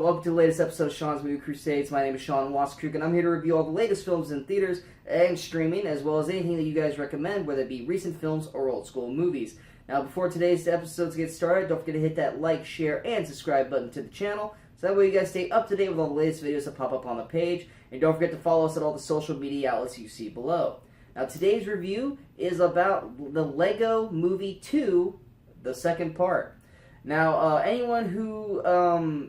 welcome to the latest episode of Sean's Movie Crusades. My name is Sean Waskrug, and I'm here to review all the latest films in theaters and streaming, as well as anything that you guys recommend, whether it be recent films or old school movies. Now, before today's episodes get started, don't forget to hit that like, share, and subscribe button to the channel, so that way you guys stay up to date with all the latest videos that pop up on the page, and don't forget to follow us at all the social media outlets you see below. Now, today's review is about the Lego Movie 2, the second part. Now, anyone who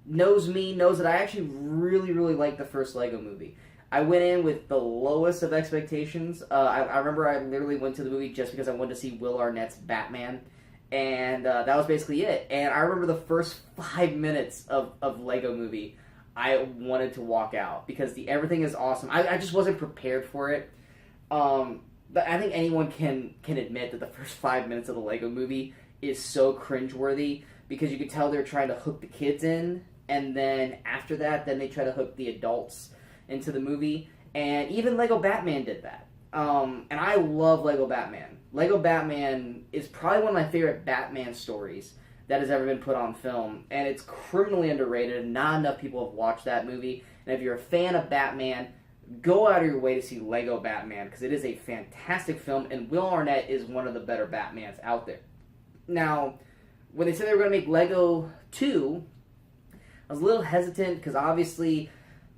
knows me knows that I actually really like the first Lego movie. I went in with the lowest of expectations. I remember I literally went to the movie just because I wanted to see Will Arnett's Batman, and that was basically it. And I remember the first 5 minutes of Lego movie, I wanted to walk out because everything is awesome. I just wasn't prepared for it. But I think anyone can admit that the first 5 minutes of the Lego movie is so cringeworthy because you could tell they're trying to hook the kids in, and then after that, then they try to hook the adults into the movie. And even Lego Batman did that. And I love Lego Batman. Lego Batman is probably one of my favorite Batman stories that has ever been put on film, and it's criminally underrated, and not enough people have watched that movie. And if you're a fan of Batman, go out of your way to see Lego Batman, because it is a fantastic film, and Will Arnett is one of the better Batmans out there. Now, when they said they were going to make Lego 2, I was a little hesitant, because obviously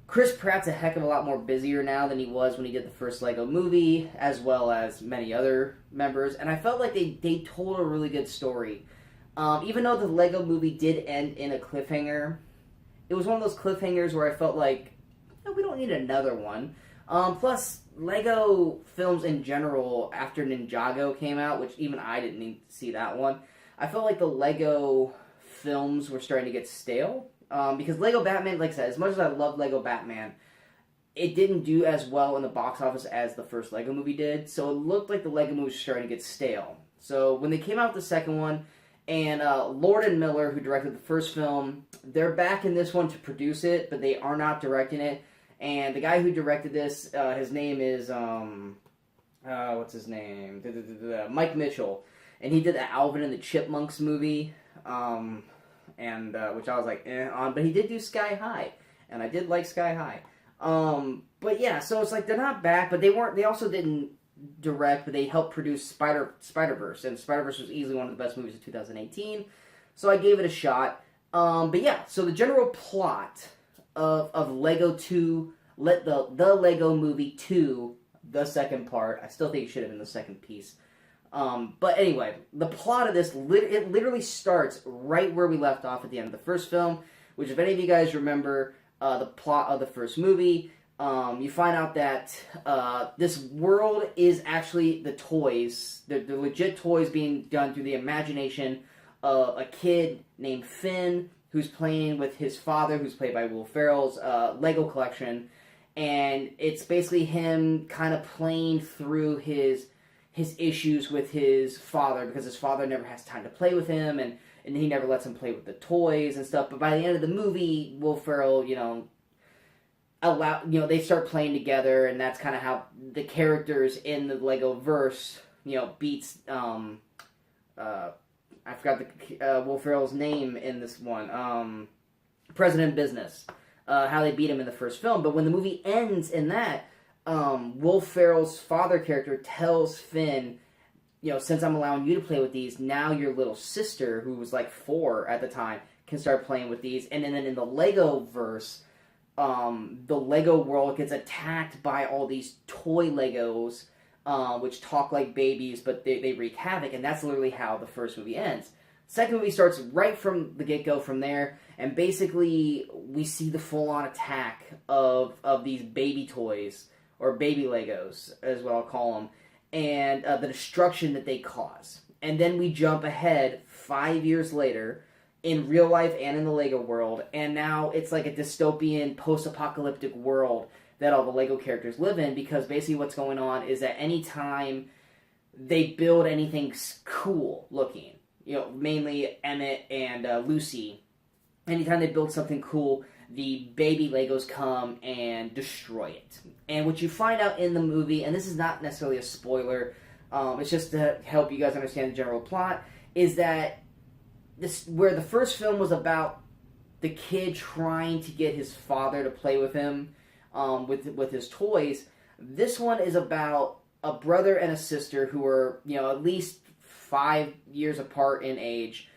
Chris Pratt's a heck of a lot more busier now than he was when he did the first Lego movie, as well as many other members, and I felt like they told a really good story. Even though the Lego movie did end in a cliffhanger, it was one of those cliffhangers where I felt like, we don't need another one. Plus, Lego films in general, after Ninjago came out, which even I didn't need to see that one, I felt like the Lego films were starting to get stale. Because Lego Batman, like I said, as much as I love Lego Batman, it didn't do as well in the box office as the first Lego movie did, so it looked like the Lego movie was starting to get stale. So when they came out with the second one, and Lord and Miller, who directed the first film, they're back in this one to produce it, but they are not directing it. And the guy who directed this, his name is, what's his name? Mike Mitchell. And he did the Alvin and the Chipmunks movie, which I was like, on. But he did do Sky High, and I did like Sky High. But yeah, so it's like they're not back, but they also didn't direct, but they helped produce Spider-Verse, and Spider-Verse was easily one of the best movies of 2018, so I gave it a shot. But yeah, so the general plot of Lego 2, the Lego Movie 2, the second part, I still think it should have been the second piece. But anyway, the plot of this, it literally starts right where we left off at the end of the first film, which if any of you guys remember the plot of the first movie, you find out that this world is actually the toys, the legit toys being done through the imagination of a kid named Finn, who's playing with his father, who's played by Will Ferrell's Lego collection, and it's basically him kind of playing through his issues with his father, because his father never has time to play with him, and he never lets him play with the toys and stuff. But by the end of the movie, Will Ferrell, they start playing together, and that's kind of how the characters in the Lego verse, beats, I forgot Will Ferrell's name in this one, President Business, how they beat him in the first film. But when the movie ends in that, Will Ferrell's father character tells Finn, since I'm allowing you to play with these, now your little sister, who was like 4 at the time, can start playing with these. And then in the Lego verse, the Lego world gets attacked by all these toy Legos, which talk like babies, but they wreak havoc, and that's literally how the first movie ends. Second movie starts right from the get-go from there, and basically we see the full-on attack of these baby toys, or baby Legos, is what I'll call them, and the destruction that they cause. And then we jump ahead 5 years later, in real life and in the Lego world, and now it's like a dystopian, post-apocalyptic world that all the Lego characters live in, because basically what's going on is that anytime they build anything cool looking, mainly Emmett and Lucy, anytime they build something cool, the baby Legos come and destroy it. And what you find out in the movie, and this is not necessarily a spoiler, it's just to help you guys understand the general plot, is that where the first film was about the kid trying to get his father to play with him with his toys. This one is about a brother and a sister who are, at least 5 years apart in age,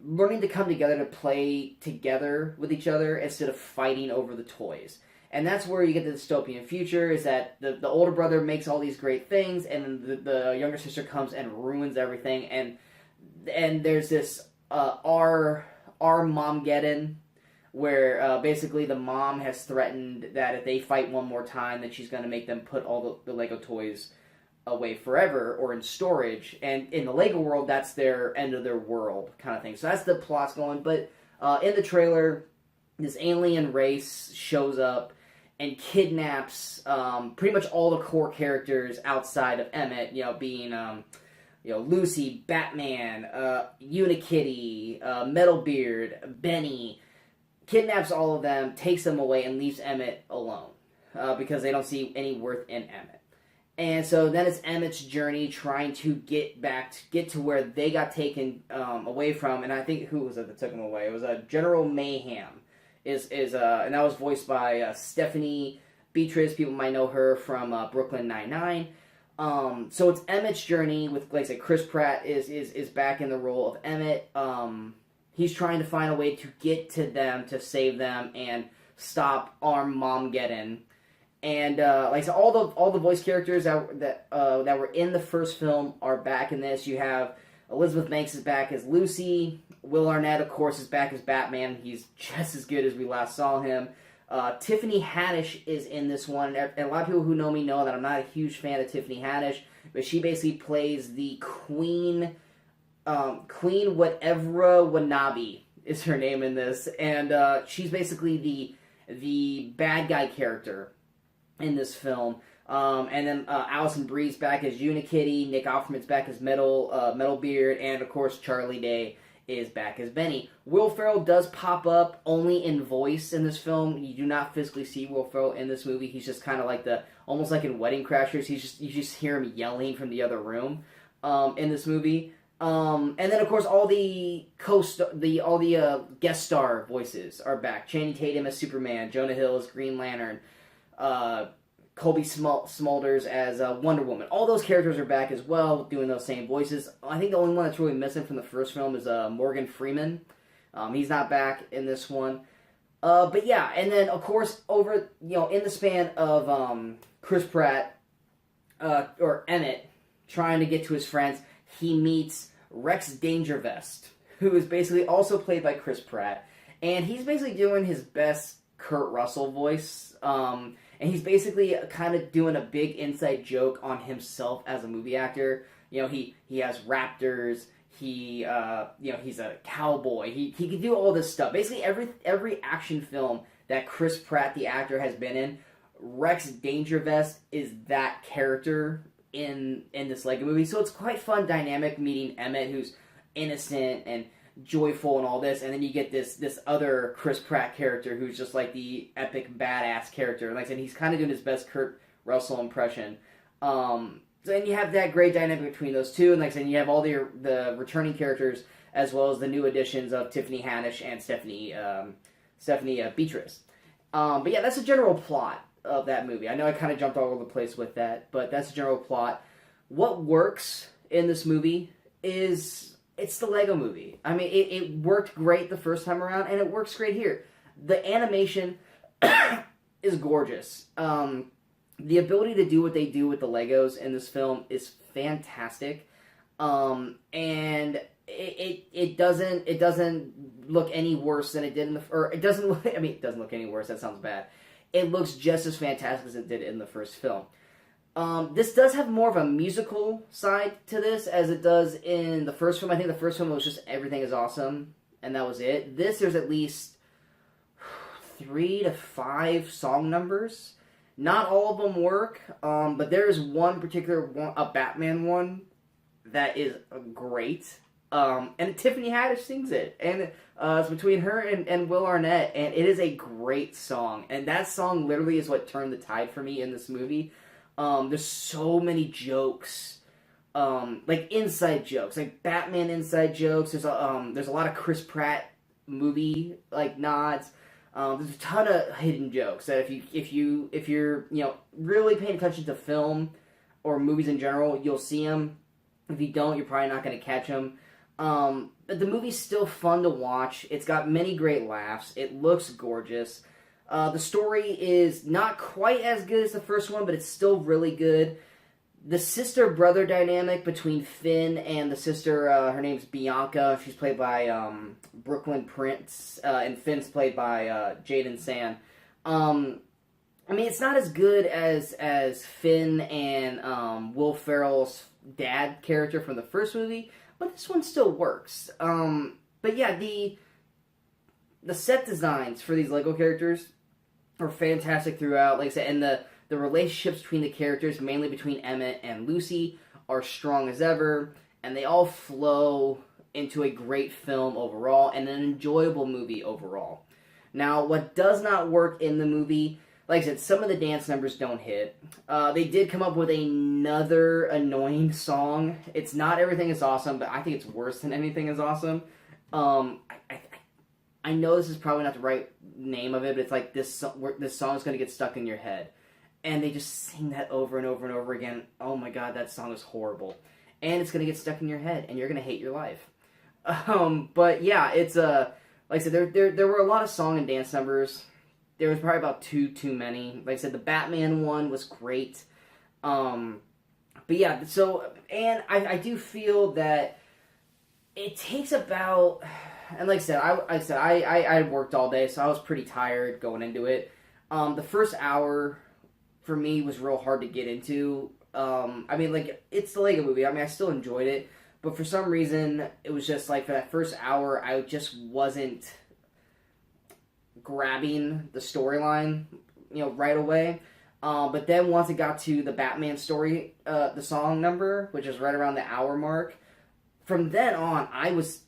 learning to come together to play together with each other instead of fighting over the toys. And that's where you get the dystopian future, is that the older brother makes all these great things, and the younger sister comes and ruins everything. And there's this Armageddon, where basically the mom has threatened that if they fight one more time, then she's going to make them put all the Lego toys away forever or in storage. And in the Lego world, that's their end of their world kind of thing. So that's the plot's going. But in the trailer, this alien race shows up and kidnaps pretty much all the core characters outside of Emmett, being Lucy, Batman, Unikitty, Metalbeard, Benny. Kidnaps all of them, takes them away, and leaves Emmett alone because they don't see any worth in Emmett. And so then it's Emmett's journey trying to get to where they got taken away from. And I think, who was it that took him away? It was General Mayhem. And that was voiced by Stephanie Beatriz. People might know her from Brooklyn Nine-Nine. So it's Emmett's journey with, like I said, Chris Pratt is back in the role of Emmett. He's trying to find a way to get to them, to save them, and stop Armageddon. And like I said, all the voice characters that were in the first film are back in this. You have Elizabeth Banks is back as Lucy. Will Arnett, of course, is back as Batman. He's just as good as we last saw him. Tiffany Haddish is in this one. And a lot of people who know me know that I'm not a huge fan of Tiffany Haddish, but she basically plays the Queen Whatever Wanabe is her name in this. And she's basically the bad guy character in this film. And then Alison Brie's back as Unikitty, Nick Offerman's back as Metalbeard, and of course Charlie Day is back as Benny. Will Ferrell does pop up only in voice in this film. You do not physically see Will Ferrell in this movie. He's just kind of like almost like in Wedding Crashers. You just hear him yelling from the other room in this movie. And then of course all the guest star voices are back. Channing Tatum as Superman, Jonah Hill as Green Lantern, Colby Smulders as Wonder Woman. All those characters are back as well, doing those same voices. I think the only one that's really missing from the first film is Morgan Freeman. He's not back in this one. But yeah, and then of course over in the span of Chris Pratt or Emmett trying to get to his friends, he meets Rex Dangervest, who is basically also played by Chris Pratt, and he's basically doing his best Kurt Russell voice. And he's basically kind of doing a big inside joke on himself as a movie actor. He has raptors. He's a cowboy. He can do all this stuff. Basically, every action film that Chris Pratt, the actor, has been in, Rex Dangervest is that character in this Lego movie. So it's quite fun, dynamic meeting Emmett, who's innocent and joyful and all this, and then you get this other Chris Pratt character who's just like the epic badass character. Like I said, he's kind of doing his best Kurt Russell impression. So then you have that great dynamic between those two, and like I said, you have all the returning characters as well as the new additions of Tiffany Haddish and Stephanie Beatriz. But yeah, that's the general plot of that movie. I know I kind of jumped all over the place with that, but that's the general plot. What works in this movie is it's the Lego movie. I mean, it worked great the first time around, and it works great here. The animation is gorgeous. The ability to do what they do with the Legos in this film is fantastic. And it doesn't look any worse than it did in the... Or it doesn't look... I mean, it doesn't look any worse. That sounds bad. It looks just as fantastic as it did in the first film. This does have more of a musical side to this as it does in the first film. I think the first film was just everything is awesome, and that was it. This, there's at least 3 to 5 song numbers. Not all of them work, but there is one particular one, a Batman one, that is great. And Tiffany Haddish sings it, and it's between her and Will Arnett, and it is a great song. And that song literally is what turned the tide for me in this movie. There's so many jokes, like inside jokes, like Batman inside jokes. There's a lot of Chris Pratt movie like nods. There's a ton of hidden jokes that if you're really paying attention to film or movies in general, you'll see them. If you don't, you're probably not going to catch them. But the movie's still fun to watch. It's got many great laughs. It looks gorgeous. The story is not quite as good as the first one, but it's still really good. The sister-brother dynamic between Finn and the sister, her name's Bianca. She's played by Brooklyn Prince, and Finn's played by Jaden San. I mean, it's not as good as Finn and Will Ferrell's dad character from the first movie, but this one still works. But yeah, the set designs for these Lego characters are fantastic throughout. Like I said, and the relationships between the characters, mainly between Emmett and Lucy, are strong as ever, and they all flow into a great film overall, and an enjoyable movie overall. Now, what does not work in the movie, like I said, some of the dance numbers don't hit. They did come up with another annoying song. It's not Everything Is Awesome, but I think it's worse than Anything Is Awesome. I know this is probably not the right name of it, but it's like this song is going to get stuck in your head. And they just sing that over and over and over again. Oh my god, that song is horrible. And it's going to get stuck in your head, and you're going to hate your life. But yeah, it's like I said, there were a lot of song and dance numbers. There was probably about too many. Like I said, the Batman one was great. But yeah, so, and I do feel that it takes about, and like I said, I worked all day, so I was pretty tired going into it. The first hour for me was real hard to get into. I mean, like, it's the Lego movie. I mean, I still enjoyed it, but for some reason, it was just like for that first hour, I just wasn't grabbing the storyline, right away. But then once it got to the Batman story, the song number, which is right around the hour mark, from then on, I was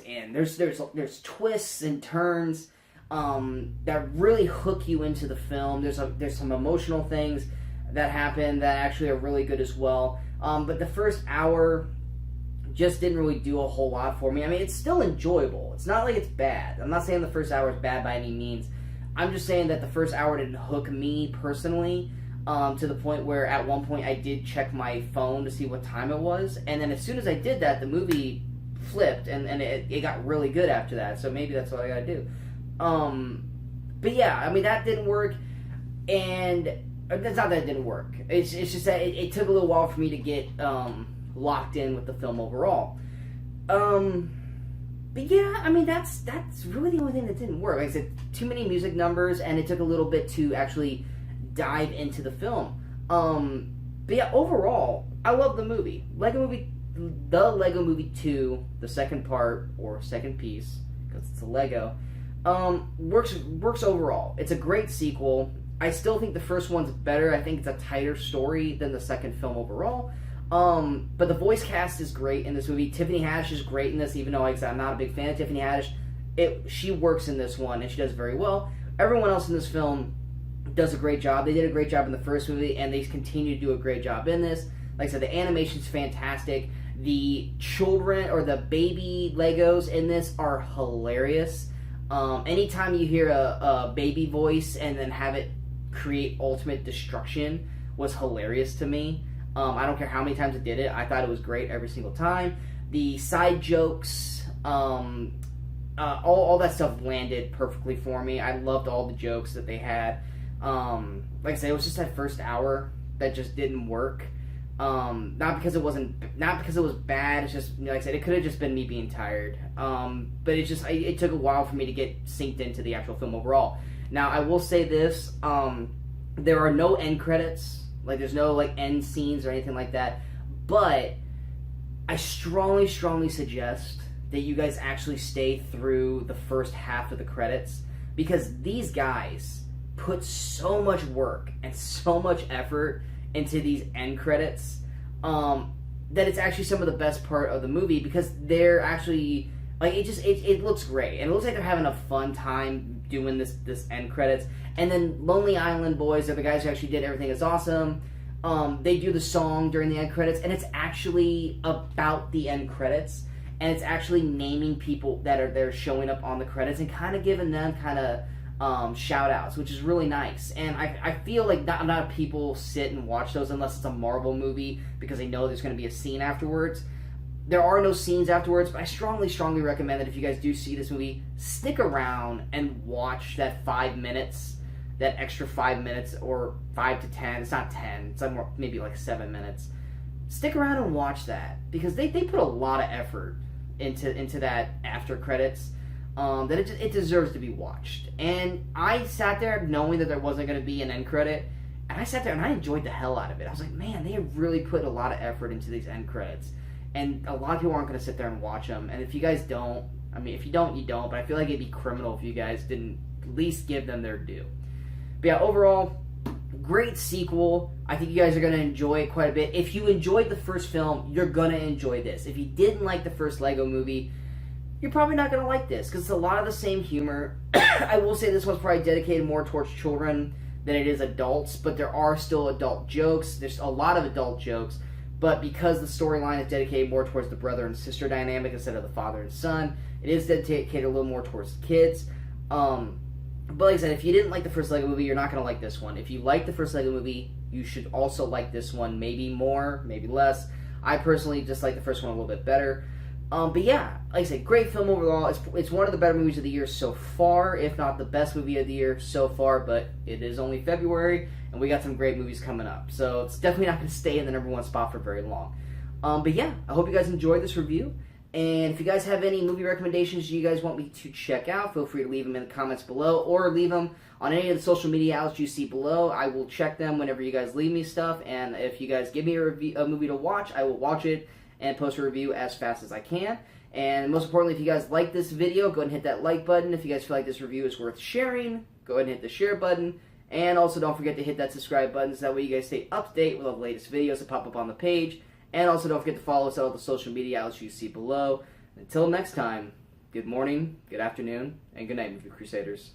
in. There's twists and turns that really hook you into the film. There's some emotional things that happen that actually are really good as well. But the first hour just didn't really do a whole lot for me. I mean, it's still enjoyable. It's not like it's bad. I'm not saying the first hour is bad by any means. I'm just saying that the first hour didn't hook me personally, to the point where at one point I did check my phone to see what time it was, and then as soon as I did that, the movie flipped, and it got really good after that, so maybe that's what I gotta do. But yeah, I mean, that didn't work, and it's not that it didn't work. It's just that it took a little while for me to get locked in with the film overall. But yeah, I mean, that's really the only thing that didn't work. Like I said, too many music numbers, and it took a little bit to actually dive into the film. But yeah, overall, I love the movie. The Lego Movie 2, the second part, or second piece, because it's a Lego, works overall. It's a great sequel. I still think the first one's better. I think it's a tighter story than the second film overall. But the voice cast is great in this movie. Tiffany Haddish is great in this, even though I'm not a big fan of Tiffany Haddish. She works in this one, and she does very well. Everyone else in this film does a great job. They did a great job in the first movie, and they continue to do a great job in this. Like I said, the animation's fantastic. The children, or the baby Legos in this are hilarious. Anytime you hear a baby voice and then have it create ultimate destruction was hilarious to me. I don't care how many times it did it. I thought it was great every single time. The side jokes, all that stuff landed perfectly for me. I loved all the jokes that they had. Like I said, it was just that first hour that just didn't work. Not because it was bad. It's just, like I said, it could have just been me being tired. But it took a while for me to get synced into the actual film overall. Now, I will say this: there are no end credits. Like, there's no end scenes or anything like that. But I strongly suggest that you guys actually stay through the first half of the credits, because these guys put so much work and so much effort into these end credits, that it's actually some of the best part of the movie, because they're actually, like, it looks great, and it looks like they're having a fun time doing this end credits. And then Lonely Island Boys are the guys who actually did Everything Is Awesome. They do the song during the end credits, and it's actually about the end credits. and it's actually naming people that are showing up on the credits and kind of giving them kind of shout outs, which is really nice. And I feel like not a lot of people sit and watch those unless it's a Marvel movie because they know there's going to be a scene afterwards. There are no scenes afterwards, but I strongly recommend that if you guys do see this movie, stick around and watch that 5 minutes, that extra 5 minutes, or 5 to 10. It's not 10. It's more, maybe like 7 minutes. Stick around and watch that because they put a lot of effort into that after credits. That it deserves to be watched. And I sat there knowing that there wasn't going to be an end credit, and I sat there and I enjoyed the hell out of it. I was like, man, they have really put a lot of effort into these end credits. And a lot of people aren't going to sit there and watch them. And if you guys don't, I mean, if you don't, you don't. But I feel like it'd be criminal if you guys didn't at least give them their due. But yeah, overall, great sequel. I think you guys are going to enjoy it quite a bit. If you enjoyed the first film, you're going to enjoy this. If you didn't like the first Lego movie, you're probably not going to like this because it's a lot of the same humor. I will say this one's probably dedicated more towards children than it is adults. But there are still adult jokes. There's a lot of adult jokes. But because the storyline is dedicated more towards the brother and sister dynamic instead of the father and son, it is dedicated a little more towards the kids. But like I said, if you didn't like the first Lego movie, you're not going to like this one. If you like the first Lego movie, you should also like this one. Maybe more, maybe less. I personally just like the first one a little bit better. But yeah, like I said, great film overall. It's one of the better movies of the year so far, if not the best movie of the year so far. But it is only February, and we got some great movies coming up. So it's definitely not going to stay in the #1 spot for very long. But yeah, I hope you guys enjoyed this review. And if you guys have any movie recommendations you guys want me to check out, feel free to leave them in the comments below or leave them on any of the social media outlets you see below. I will check them whenever you guys leave me stuff. And if you guys give me a movie to watch, I will watch it and post a review as fast as I can. And most importantly, if you guys like this video, go ahead and hit that like button. If you guys feel like this review is worth sharing, go ahead and hit the share button. And also don't forget to hit that subscribe button so that way you guys stay up to date with all the latest videos that pop up on the page. And also don't forget to follow us on all the social media outlets you see below. Until next time, good morning, good afternoon, and good night, Movie Crusaders.